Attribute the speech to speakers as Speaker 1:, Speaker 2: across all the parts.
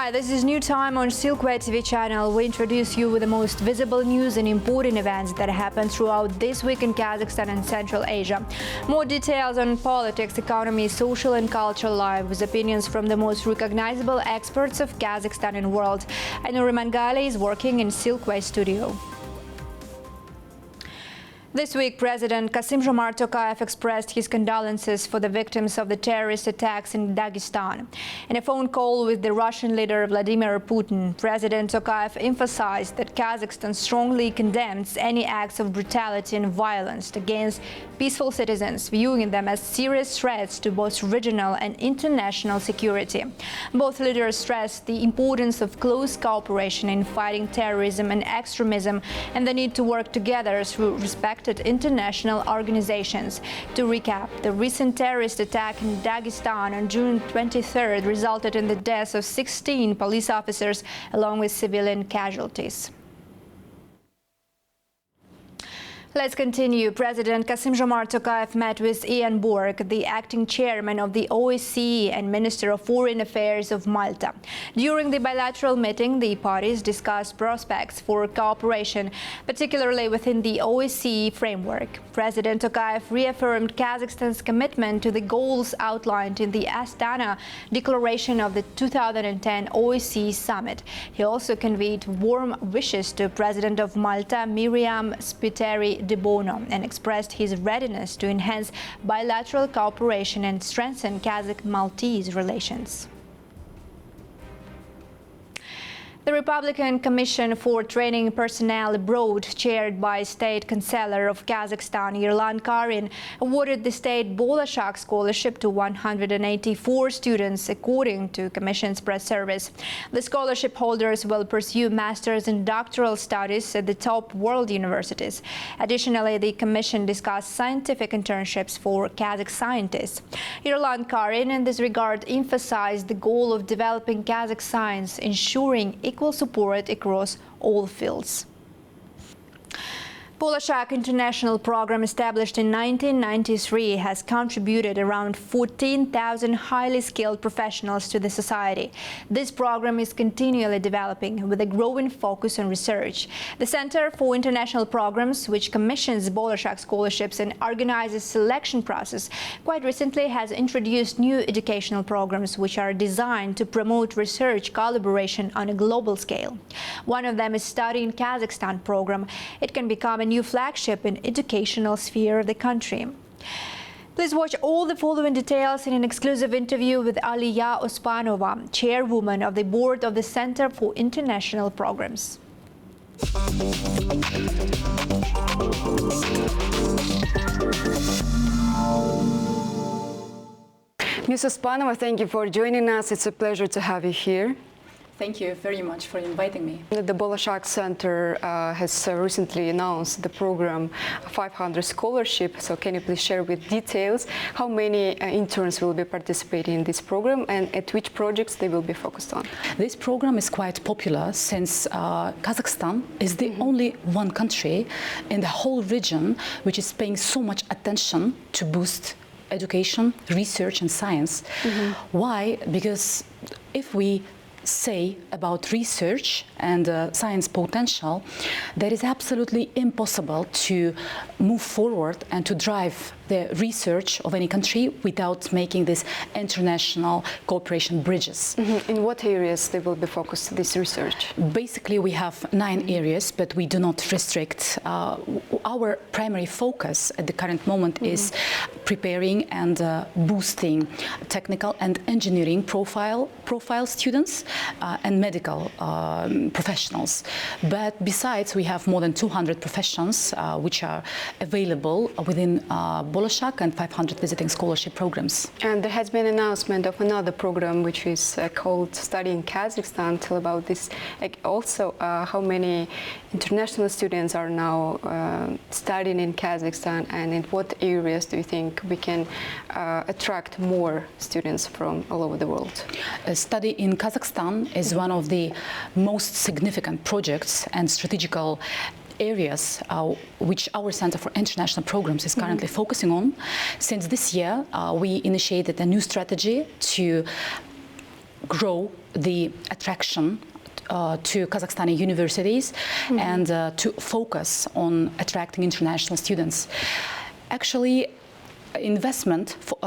Speaker 1: Hi, this is New Time on Silkway TV channel. We introduce you with the most visible news and important events that happen throughout this week in Kazakhstan and Central Asia. More details on politics, economy, social and cultural life with opinions from the most recognizable experts of Kazakhstan and world. And Nuriman Gali is working in Silkway studio. This week, President Kassym-Jomart Tokayev expressed his condolences for the victims of the terrorist attacks in Dagestan. In a phone call with the Russian leader Vladimir Putin, President Tokayev emphasized that Kazakhstan strongly condemns any acts of brutality and violence against peaceful citizens, viewing them as serious threats to both regional and international security. Both leaders stressed the importance of close cooperation in fighting terrorism and extremism and the need to work together through respect international organizations. To recap, the recent terrorist attack in Dagestan on June 23rd resulted in the deaths of 16 police officers along with civilian casualties. Let's continue. President Kassym-Jomart Tokayev met with Ian Borg, the acting chairman of the OSCE and Minister of Foreign Affairs of Malta. During the bilateral meeting, the parties discussed prospects for cooperation, particularly within the OSCE framework. President Tokayev reaffirmed Kazakhstan's commitment to the goals outlined in the Astana Declaration of the 2010 OSCE Summit. He also conveyed warm wishes to President of Malta, Miriam Spiteri de Bono, and expressed his readiness to enhance bilateral cooperation and strengthen Kazakh-Maltese relations. The Republican Commission for Training Personnel Abroad, chaired by State Chancellor of Kazakhstan, Yerlan Karin, awarded the State Bolashak Scholarship to 184 students, according to Commission's press service. The scholarship holders will pursue master's and doctoral studies at the top world universities. Additionally, the Commission discussed scientific internships for Kazakh scientists. Yerlan Karin, in this regard, emphasized the goal of developing Kazakh science, ensuring equal support across all fields. Bolashak International Program, established in 1993, has contributed around 14,000 highly skilled professionals to the society. This program is continually developing with a growing focus on research. The Center for International Programs, which commissions Bolashak scholarships and organizes selection process, quite recently has introduced new educational programs which are designed to promote research collaboration on a global scale. One of them is Study in Kazakhstan program. It can become a new flagship in educational sphere of the country. Please watch all the following details in an exclusive interview with Aliya Ospanova, chairwoman of the board of the Center for International Programs.
Speaker 2: Ms. Ospanova, thank you for joining us. It's a pleasure to have you here.
Speaker 3: Thank you very much for inviting me.
Speaker 2: The Bolashak Center has recently announced the program 500 Scholarship. So can you please share with details how many interns will be participating in this program and at which projects they will be focused on?
Speaker 3: This program is quite popular since Kazakhstan is the only one country in the whole region which is paying so much attention to boost education, research and science. Why? Because if we say about research and science potential, that is absolutely impossible to move forward and to drive the research of any country without making these international cooperation bridges.
Speaker 2: In what areas they will be focused, this research?
Speaker 3: Basically, we have 9 areas, but we do not restrict. Our primary focus at the current moment is preparing and boosting technical and engineering profile students and medical professionals. But besides, we have more than 200 professions which are available within Bolashak and 500 visiting scholarship programs.
Speaker 2: And there has been an announcement of another program which is called Study in Kazakhstan. Tell about this. Also, how many international students are now studying in Kazakhstan, and in what areas do you think we can attract more students from all over the world?
Speaker 3: Study in Kazakhstan is one of the most significant projects and strategical areas which our Center for International Programs is currently focusing on. Since this year, we initiated a new strategy to grow the attraction to Kazakhstani universities and to focus on attracting international students. Actually,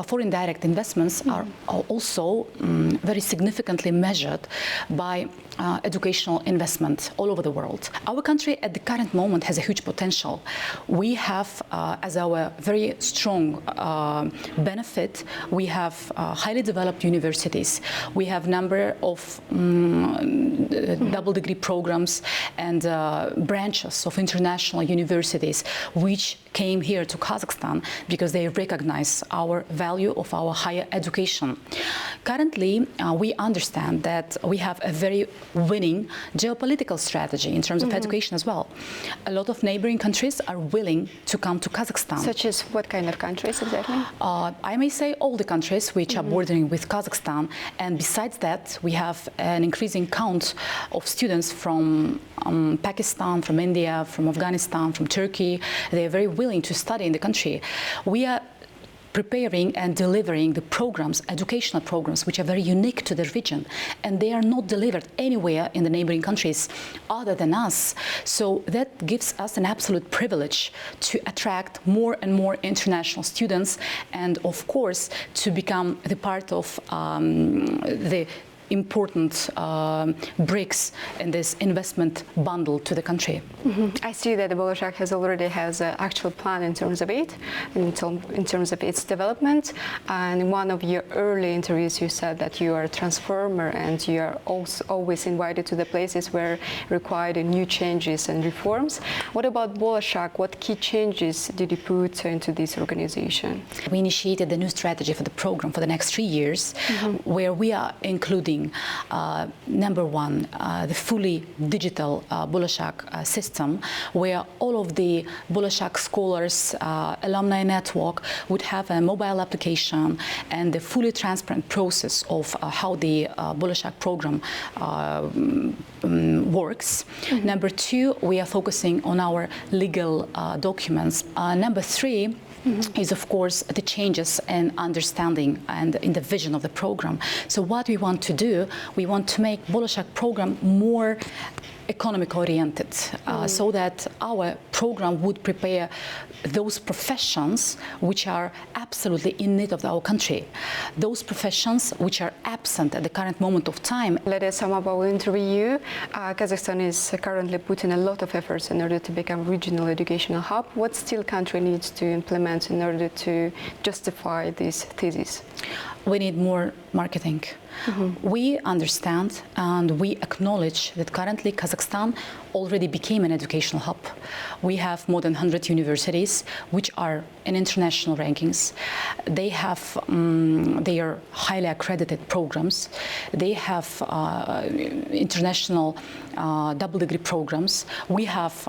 Speaker 3: foreign direct investments are also very significantly measured by educational investment all over the world. Our country at the current moment has a huge potential. We have, as our very strong benefit, we have highly developed universities. We have number of double degree programs and branches of international universities which came here to Kazakhstan because they recognize our value of our higher education. Currently, we understand that we have a very winning geopolitical strategy in terms of education as well. A lot of neighboring countries are willing to come to Kazakhstan.
Speaker 2: Such as what kind of countries exactly?
Speaker 3: I may say all the countries which are bordering with Kazakhstan, and besides that we have an increasing count of students from Pakistan, from India, from Afghanistan, from Turkey. They are very willing to study in the country. We are preparing and delivering the programs, educational programs, which are very unique to the region, and they are not delivered anywhere in the neighboring countries other than us. So that gives us an absolute privilege to attract more and more international students, and of course to become the part of the important bricks in this investment bundle to the country.
Speaker 2: I see that the Bolshak already has an actual plan in terms of it, in terms of its development. And in one of your early interviews, you said that you are a transformer and you are also always invited to the places where required new changes and reforms. What about Bolshak? What key changes did you put into this organization?
Speaker 3: We initiated the new strategy for the program for the next 3 years, where we are including number one, the fully digital Bolshak system, where all of the Bolshak scholars alumni network would have a mobile application and the fully transparent process of how the Bolshak program works. Number two, we are focusing on our legal documents. Number three, is of course the changes in understanding and in the vision of the program. So what we want to do, we want to make Bolshak program more economic oriented, so that our program would prepare those professions which are absolutely in need of our country, those professions which are absent at the current moment of time.
Speaker 2: Let us sum up our interview. Kazakhstan is currently putting a lot of efforts in order to become a regional educational hub. What still country needs to implement in order to justify this thesis?
Speaker 3: We need more marketing. We understand and we acknowledge that currently Kazakhstan already became an educational hub. We have more than 100 universities which are in international rankings. They have their highly accredited programs. They have international double degree programs. We have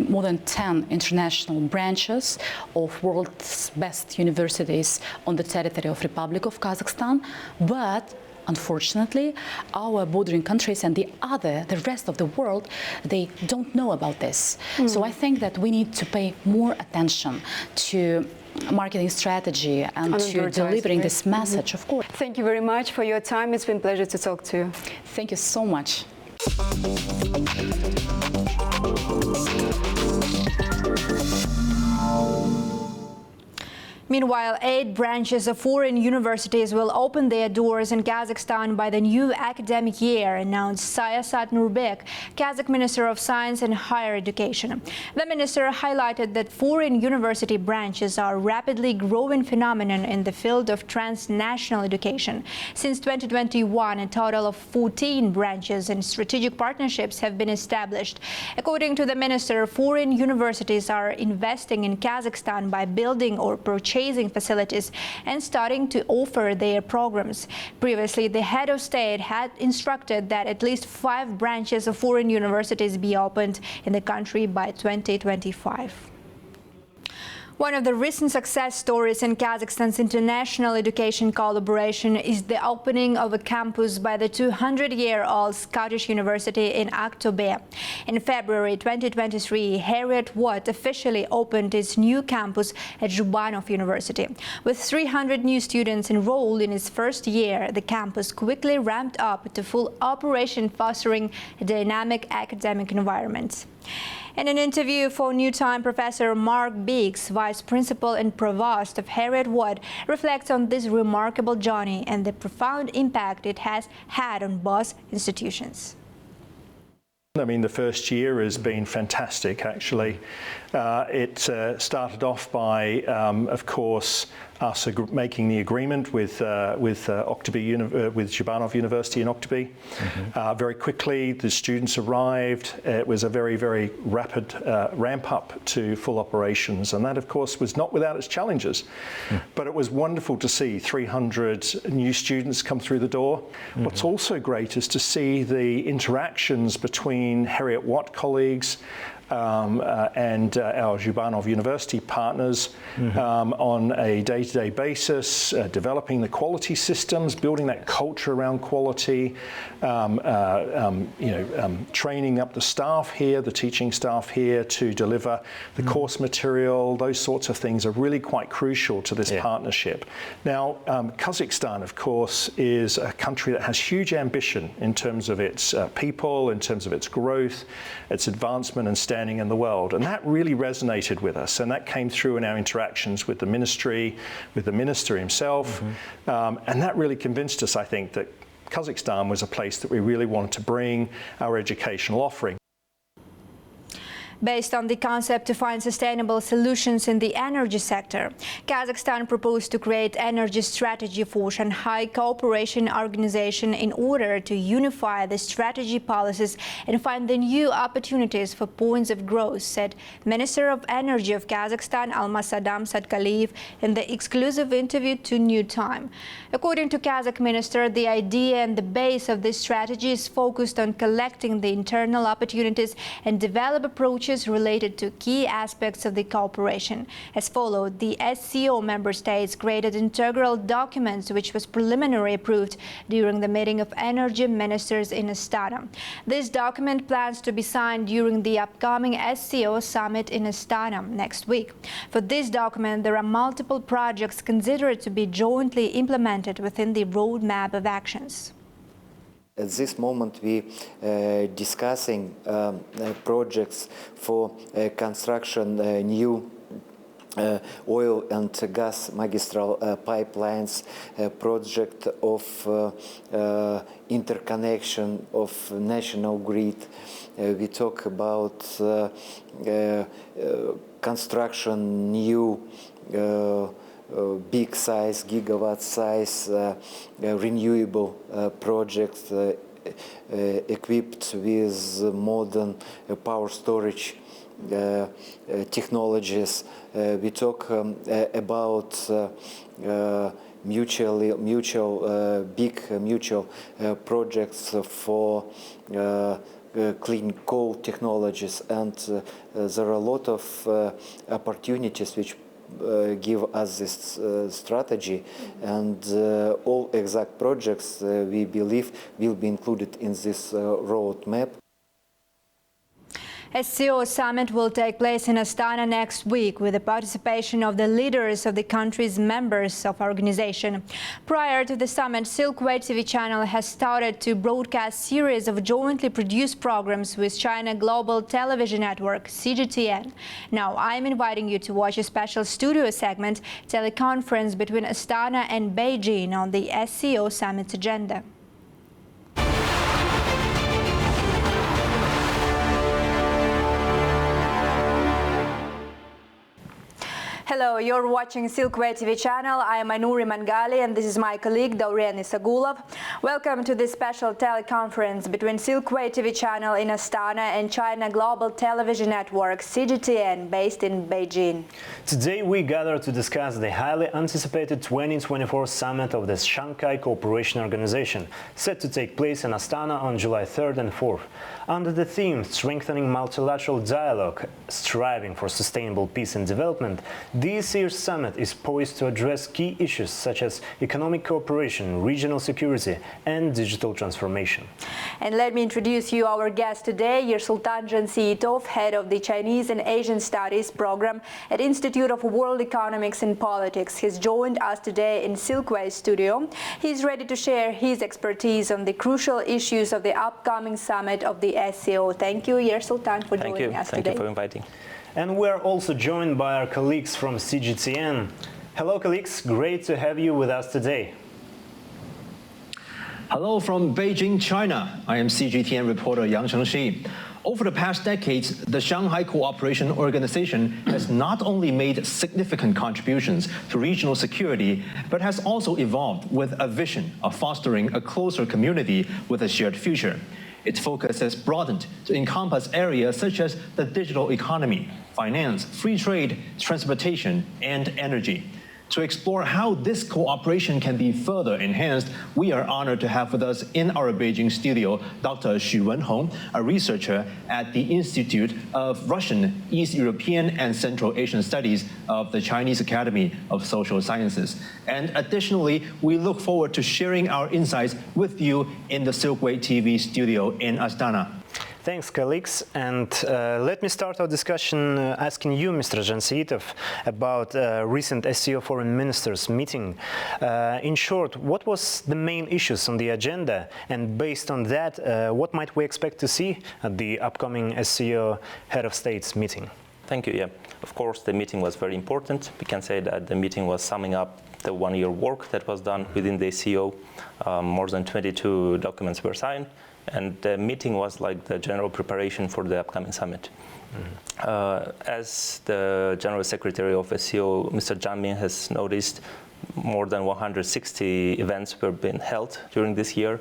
Speaker 3: more than 10 international branches of world's best universities on the territory of Republic of Kazakhstan, but unfortunately, our bordering countries and the rest of the world, they don't know about this. So I think that we need to pay more attention to marketing strategy and to delivering this message, of course.
Speaker 2: Thank you very much for your time. It's been a pleasure to talk to you.
Speaker 3: Thank you so much.
Speaker 1: Meanwhile, 8 branches of foreign universities will open their doors in Kazakhstan by the new academic year, announced Sayasat Nurbek, Kazakh Minister of Science and Higher Education. The minister highlighted that foreign university branches are a rapidly growing phenomenon in the field of transnational education. Since 2021, a total of 14 branches and strategic partnerships have been established. According to the minister, foreign universities are investing in Kazakhstan by building or purchasing facilities and starting to offer their programs. Previously, the head of state had instructed that at least 5 branches of foreign universities be opened in the country by 2025. One of the recent success stories in Kazakhstan's international education collaboration is the opening of a campus by the 200-year-old Scottish University in Aktobe. In February 2023, Harriet Watt officially opened its new campus at Zhubanov University. With 300 new students enrolled in its first year, the campus quickly ramped up to full operation, fostering a dynamic academic environment. In an interview for New Time, Professor Mark Beeks, Vice Principal and Provost of Harriet Watt, reflects on this remarkable journey and the profound impact it has had on both institutions.
Speaker 4: I mean, the first year has been fantastic, actually. It started off by, of course, us making the agreement with Zhubanov University in Oktobe. Very quickly, the students arrived. It was a very, very rapid ramp up to full operations, and that, of course, was not without its challenges. But it was wonderful to see 300 new students come through the door. What's also great is to see the interactions between Harriet Watt colleagues and our Zhubanov University partners on a day-to-day basis, developing the quality systems, building that culture around quality, training up the staff here, the teaching staff here to deliver the course material. Those sorts of things are really quite crucial to this partnership. Now, Kazakhstan, of course, is a country that has huge ambition in terms of its people, in terms of its growth, its advancement and standing in the world, and that really resonated with us, and that came through in our interactions with the ministry, with the minister himself, and that really convinced us, I think, that Kazakhstan was a place that we really wanted to bring our educational offering.
Speaker 1: Based on the concept to find sustainable solutions in the energy sector, Kazakhstan proposed to create energy strategy for Shanghai Cooperation Organization in order to unify the strategy policies and find the new opportunities for points of growth, said Minister of Energy of Kazakhstan Almasadam Sadkaliyev in the exclusive interview to New Time. According to Kazakh minister, the idea and the base of this strategy is focused on collecting the internal opportunities and develop approaches related to key aspects of the cooperation. As followed, the SCO member states created integral documents which was preliminarily approved during the meeting of energy ministers in Astana. This document plans to be signed during the upcoming SCO summit in Astana next week. For this document, there are multiple projects considered to be jointly implemented within the roadmap of actions.
Speaker 5: At this moment, we discussing projects for construction new oil and gas magistral pipelines, project of interconnection of national grid. We talk about construction new big size, gigawatt size, renewable projects equipped with modern power storage technologies. We talk about big mutual projects for clean coal technologies, and there are a lot of opportunities which give us this strategy, and all exact projects we believe will be included in this roadmap.
Speaker 1: SCO summit will take place in Astana next week with the participation of the leaders of the country's members of organization. Prior to the summit, Silkway TV channel has started to broadcast series of jointly produced programs with China Global Television Network, CGTN. Now, I'm inviting you to watch a special studio segment, teleconference between Astana and Beijing on the SCO summit's agenda. Hello, you're watching Silkway TV channel. I am Anuri Mangali and this is my colleague Daureni Sagulov. Welcome to this special teleconference between Silkway TV channel in Astana and China Global Television Network, CGTN, based in Beijing.
Speaker 6: Today we gather to discuss the highly anticipated 2024 summit of the Shanghai Cooperation Organization, set to take place in Astana on July 3rd and 4th. Under the theme Strengthening Multilateral Dialogue, Striving for Sustainable Peace and Development, this year's summit is poised to address key issues such as economic cooperation, regional security and digital transformation.
Speaker 1: And let me introduce you our guest today, Yersultan Jansiitov, head of the Chinese and Asian Studies program at Institute of World Economics and Politics. He's joined us today in Silkway studio. He's ready to share his expertise on the crucial issues of the upcoming summit of the SCO. Thank you, Yersultan, for joining us today.
Speaker 7: Thank you for inviting.
Speaker 6: And we're also joined by our colleagues from CGTN. Hello, colleagues. Great to have you with us today.
Speaker 8: Hello from Beijing, China. I am CGTN reporter Yang Chengxi. Over the past decades, the Shanghai Cooperation Organization has not only made significant contributions to regional security, but has also evolved with a vision of fostering a closer community with a shared future. Its focus has broadened to encompass areas such as the digital economy, finance, free trade, transportation, and energy. To explore how this cooperation can be further enhanced, we are honored to have with us in our Beijing studio Dr. Xu Wenhong, a researcher at the Institute of Russian, East European, and Central Asian Studies of the Chinese Academy of Social Sciences. And additionally, we look forward to sharing our insights with you in the Silkway TV studio in Astana.
Speaker 6: Thanks, colleagues. And let me start our discussion asking you, Mr. Jansiitov, about recent SCO foreign ministers meeting. In short, what was the main issues on the agenda? And based on that, what might we expect to see at the upcoming SCO head of states meeting?
Speaker 7: Thank you. Yeah, of course, the meeting was very important. We can say that the meeting was summing up the one-year work that was done within the SCO. More than 22 documents were signed. And the meeting was like the general preparation for the upcoming summit. As the General Secretary of SCO, Mr. Zhang Min, has noticed, more than 160 events were being held during this year.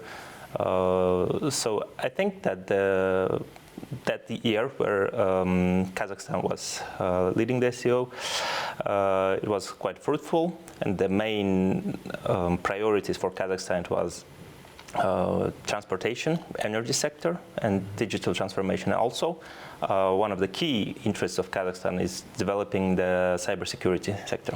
Speaker 7: So I think that the year where Kazakhstan was leading the SCO, it was quite fruitful, and the main priorities for Kazakhstan was transportation, energy sector, and digital transformation. Also, one of the key interests of Kazakhstan is developing the cybersecurity sector.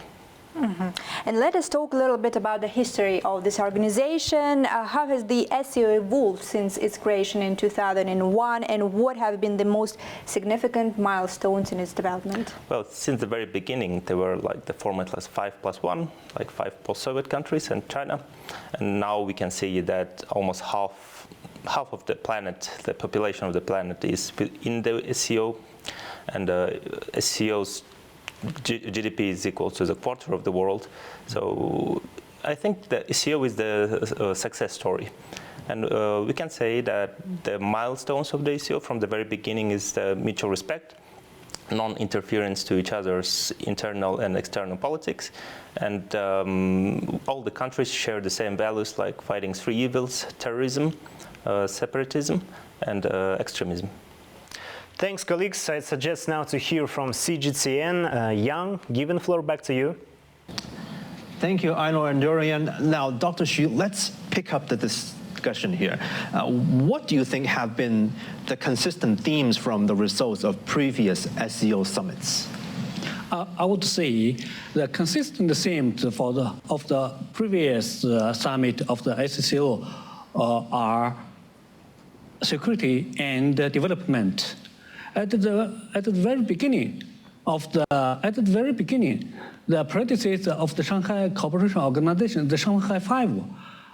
Speaker 1: Mm-hmm. And let us talk a little bit about the history of this organization. How has the SCO evolved since its creation in 2001, and what have been the most significant milestones in its development?
Speaker 7: Well, since the very beginning, there were like the format was 5+1, like 5 post-Soviet countries and China. And now we can see that almost half of the planet, the population of the planet, is in the SCO, and SCO's GDP is equal to the quarter of the world. So I think the SCO is the success story. And we can say that the milestones of the SCO from the very beginning is the mutual respect, non-interference to each other's internal and external politics, and all the countries share the same values like fighting three evils: terrorism, separatism, and extremism.
Speaker 6: Thanks, colleagues. I suggest now to hear from CGTN. Yang, giving the floor back to you.
Speaker 8: Thank you, Ainur and Dorian. Now, Dr. Xu, let's pick up the discussion here. What do you think have been the consistent themes from the results of previous SCO summits?
Speaker 9: I would say the consistent themes of the previous summit of the SCO are security and development. At the very beginning, the predecessor of the Shanghai Cooperation Organization, the Shanghai Five,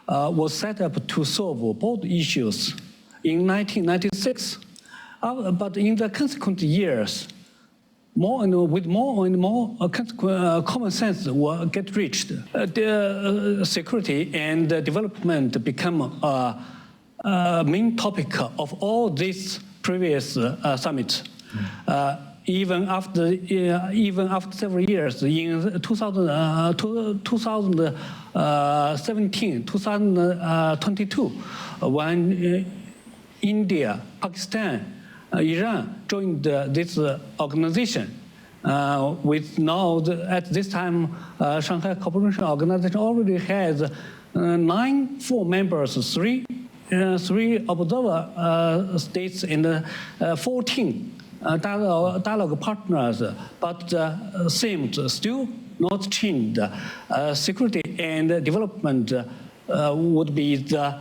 Speaker 9: was set up to solve both issues in 1996. But in the consequent years, more and more common sense will get reached. The security and development become a main topic of all these previous summits. even after several years, in 2017, 2022, when India, Pakistan, Iran joined this organization. With now, at this time, Shanghai Cooperation Organization already has 9 full members, 3 observer states, and 14 dialogue partners, but seems still not changed. Security and development would be the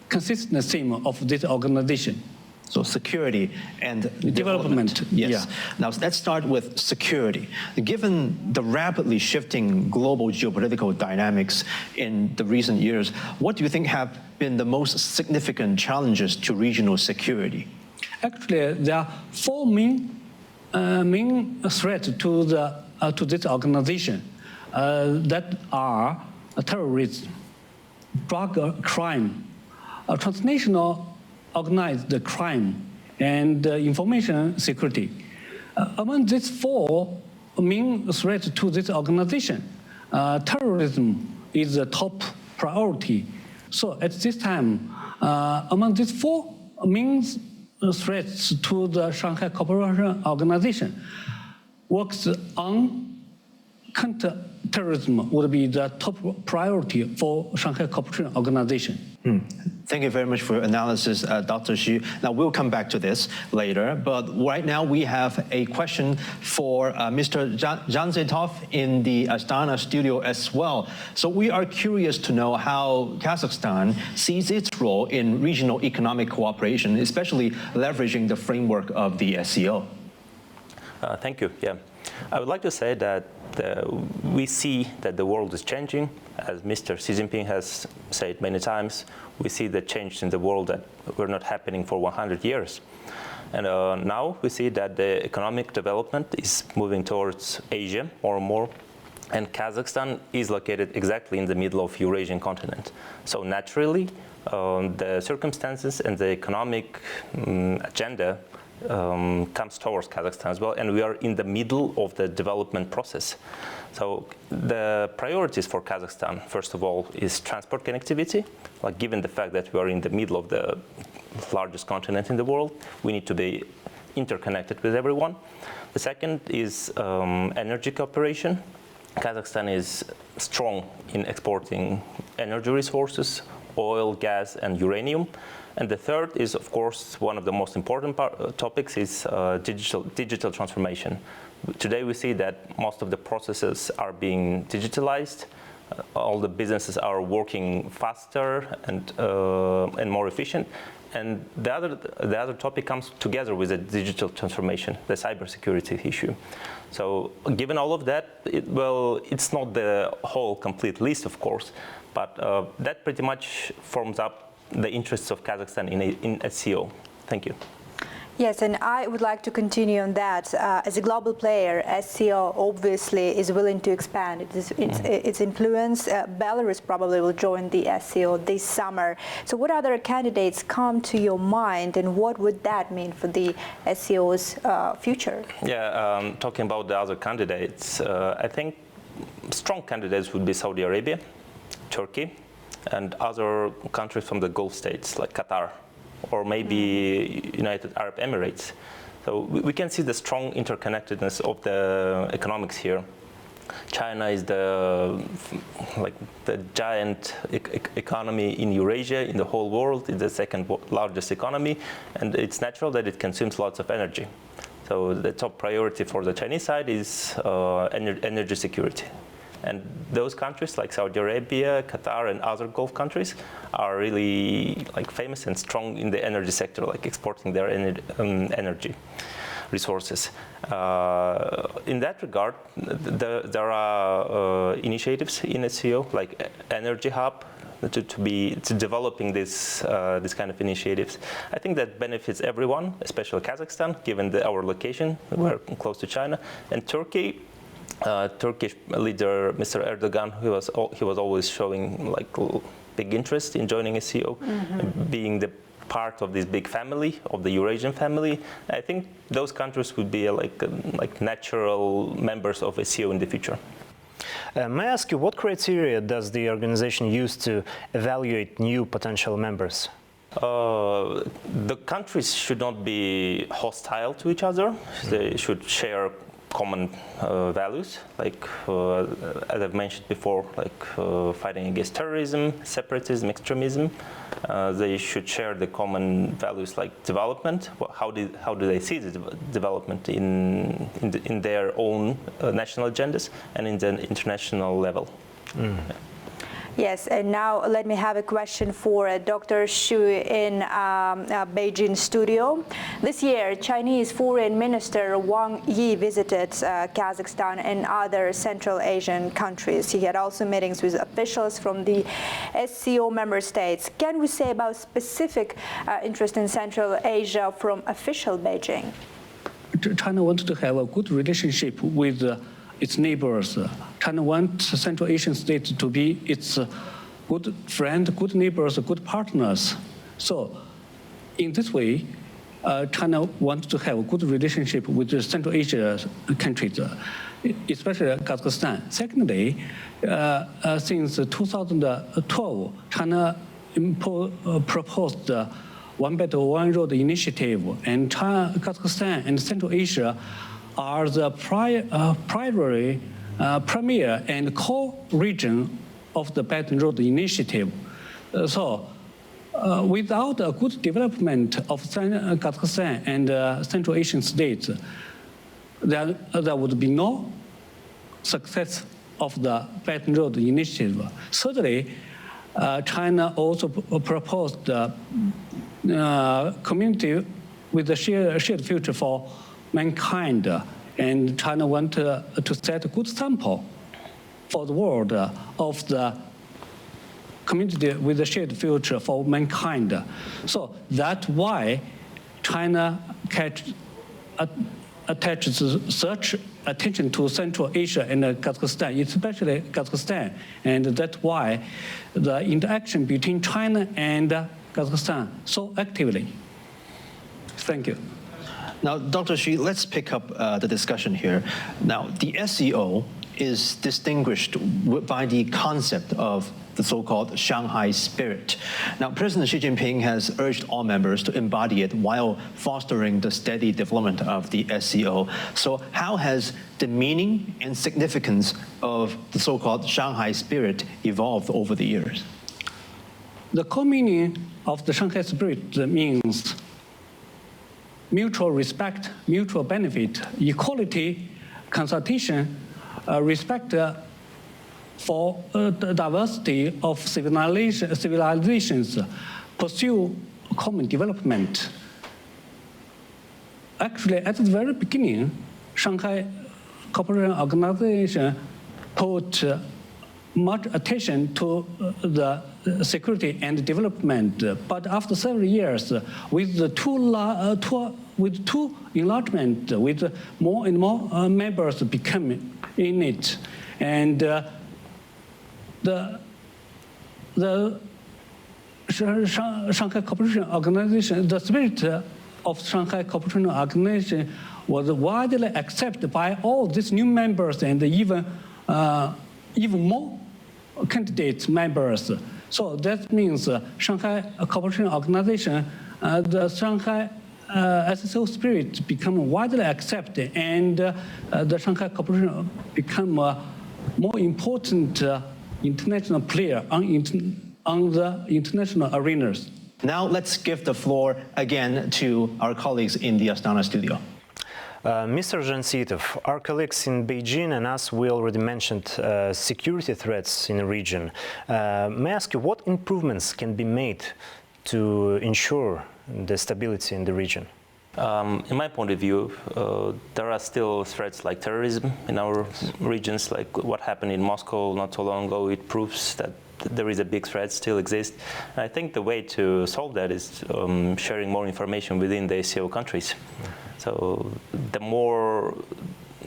Speaker 9: consistent theme of this organization.
Speaker 8: So security and
Speaker 9: Development.
Speaker 8: Yes.
Speaker 9: Yeah.
Speaker 8: Now let's start with security. Given the rapidly shifting global geopolitical dynamics in the recent years, what do you think have been the most significant challenges to regional security?
Speaker 9: Actually, there are 4 main threats to this organization that are terrorism, drug crime, transnational organized crime, and information security. Among these 4 main threats to this organization, terrorism is the top priority. So at this time, among these 4 main threats to the Shanghai Cooperation Organization, works on counter-terrorism would be the top priority for Shanghai Cooperation Organization.
Speaker 8: Thank you very much for your analysis, Dr. Xu. Now, we'll come back to this later, but right now we have a question for Mr. Janzetov in the Astana studio as well. So we are curious to know how Kazakhstan sees its role in regional economic cooperation, especially leveraging the framework of the SCO.
Speaker 7: Thank you. Yeah, I would like to say that we see that the world is changing. As Mr. Xi Jinping has said many times, we see the change in the world that were not happening for 100 years. And now we see that the economic development is moving towards Asia more and more. And Kazakhstan is located exactly in the middle of Eurasian continent. So naturally, the circumstances and the economic agenda comes towards Kazakhstan as well, and we are in the middle of the development process. So the priorities for Kazakhstan, first of all, is transport connectivity. Like, given the fact that we are in the middle of the largest continent in the world, we need to be interconnected with everyone. The second is energy cooperation. Kazakhstan is strong in exporting energy resources, oil, gas, and uranium. And the third is, of course, one of the most important topics is digital transformation. Today we see that most of the processes are being digitalized. All the businesses are working faster and more efficient. And the other topic comes together with the digital transformation, the cybersecurity issue. So given all of that, it's not the whole complete list, of course, but that pretty much forms up the interests of Kazakhstan in SCO. Thank you.
Speaker 1: Yes, and I would like to continue on that. As a global player, SCO obviously is willing to expand its influence. Belarus probably will join the SCO this summer. So what other candidates come to your mind, and what would that mean for the SCO's future?
Speaker 7: Yeah, talking about the other candidates, I think strong candidates would be Saudi Arabia, Turkey, and other countries from the Gulf states like Qatar, or maybe United Arab Emirates. So we can see the strong interconnectedness of the economics here. China is the giant economy in Eurasia, in the whole world. It's the second largest economy, and it's natural that it consumes lots of energy. So the top priority for the Chinese side is energy security. And those countries like Saudi Arabia, Qatar, and other Gulf countries are really famous and strong in the energy sector, like exporting their energy resources. In that regard, there are initiatives in SCO, like Energy Hub, to developing this kind of initiatives. I think that benefits everyone, especially Kazakhstan, given our location. We're close to China, and Turkey. Turkish leader Mr. Erdogan, he was always showing big interest in joining SCO, being the part of this big family, of the Eurasian family. I think those countries would be like natural members of SCO in the future.
Speaker 6: May I ask you, what criteria does the organization use to evaluate new potential members?
Speaker 7: The countries should not be hostile to each other. They should share common values, like as I've mentioned before, like fighting against terrorism, separatism, extremism. They should share the common values like development. How do they see the development in their own national agendas and in the international level?
Speaker 6: Mm.
Speaker 1: Yes, and now let me have a question for Dr. Xu in Beijing studio. This year, Chinese Foreign Minister Wang Yi visited Kazakhstan and other Central Asian countries. He had also meetings with officials from the SCO member states. Can we say about specific interest in Central Asia from official Beijing?
Speaker 9: China wants to have a good relationship with its neighbors. China wants Central Asian states to be its good friends, good neighbors, good partners. So in this way, China wants to have a good relationship with the Central Asia countries, especially Kazakhstan. Secondly, since 2012, China proposed One Belt One Road initiative, and Kazakhstan and Central Asia are the premier and core region of the Belt and Road initiative. So without a good development of Kazakhstan and Central Asian states, there would be no success of the Belt and Road initiative. Thirdly, China also proposed community with a shared future for mankind, and China wants to set a good sample for the world of the community with a shared future for mankind. So that's why China attaches such attention to Central Asia and Kazakhstan, especially Kazakhstan, and that's why the interaction between China and Kazakhstan so actively. Thank you.
Speaker 8: Now, Dr. Xu, let's pick up the discussion here. Now, the SCO is distinguished by the concept of the so-called Shanghai spirit. Now, President Xi Jinping has urged all members to embody it while fostering the steady development of the SCO. So how has the meaning and significance of the so-called Shanghai spirit evolved over the years?
Speaker 9: The core meaning of the Shanghai spirit means mutual respect, mutual benefit, equality, consultation, respect for the diversity of civilizations, pursue common development. Actually, at the very beginning, Shanghai Cooperation Organization put much attention to the security and development. But after several years, with the two enlargement, with more and more members becoming in it, and the Shanghai Cooperation Organization, the spirit of Shanghai Cooperation Organization was widely accepted by all these new members and even more candidate members. So that means Shanghai Cooperation Organization, the Shanghai SSO spirit become widely accepted, and the Shanghai Cooperation become a more important international player on the international arenas.
Speaker 8: Now let's give the floor again to our colleagues in the Astana studio.
Speaker 6: Mr. Zhansitov, our colleagues in Beijing and us, we already mentioned security threats in the region. May I ask you, what improvements can be made to ensure the stability in the region?
Speaker 7: In my point of view, there are still threats like terrorism in our regions, like what happened in Moscow not so long ago. It proves that there is a big threat still exists. And I think the way to solve that is sharing more information within the SCO countries. So the more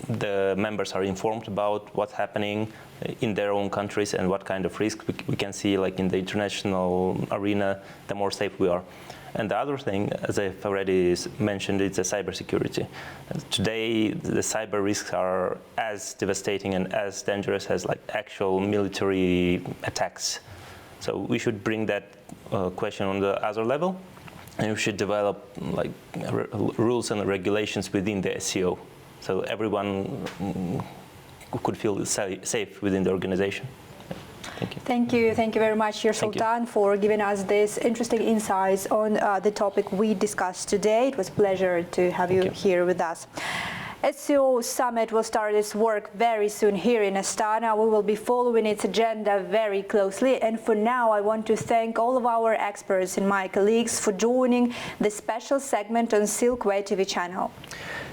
Speaker 7: the members are informed about what's happening in their own countries and what kind of risk we can see like in the international arena, the more safe we are. And the other thing, as I've already mentioned, is the cybersecurity. Today, the cyber risks are as devastating and as dangerous as like actual military attacks. So we should bring that question on the other level, and we should develop like rules and regulations within the SCO, so everyone could feel safe within the organization. Thank you.
Speaker 1: Thank you very much, Sultan, for giving us this interesting insights on the topic we discussed today. It was a pleasure to have you here with us. SCO Summit will start its work very soon here in Astana. We will be following its agenda very closely. And for now, I want to thank all of our experts and my colleagues for joining this special segment on Silkway TV channel.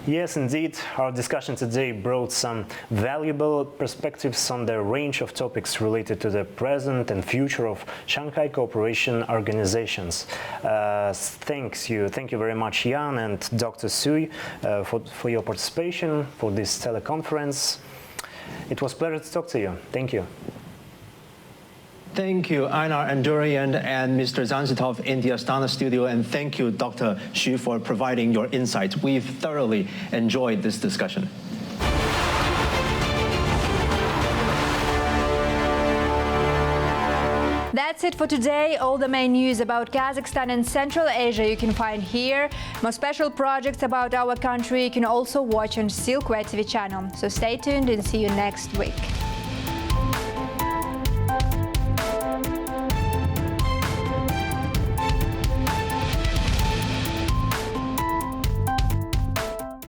Speaker 6: Yes, indeed. Our discussion today brought some valuable perspectives on the range of topics related to the present and future of Shanghai Cooperation Organizations. Thank you very much, Jan and Dr. Sui, for your participation for this teleconference. It was a pleasure to talk to you. Thank you.
Speaker 8: Thank you, Einar Andurian and Mr. Zanzitov in the Astana studio, and thank you, Dr. Xu, for providing your insights. We've thoroughly enjoyed this discussion.
Speaker 1: That's it for today. All the main news about Kazakhstan and Central Asia you can find here. More special projects about our country you can also watch on Silkway TV channel. So stay tuned and see you next week.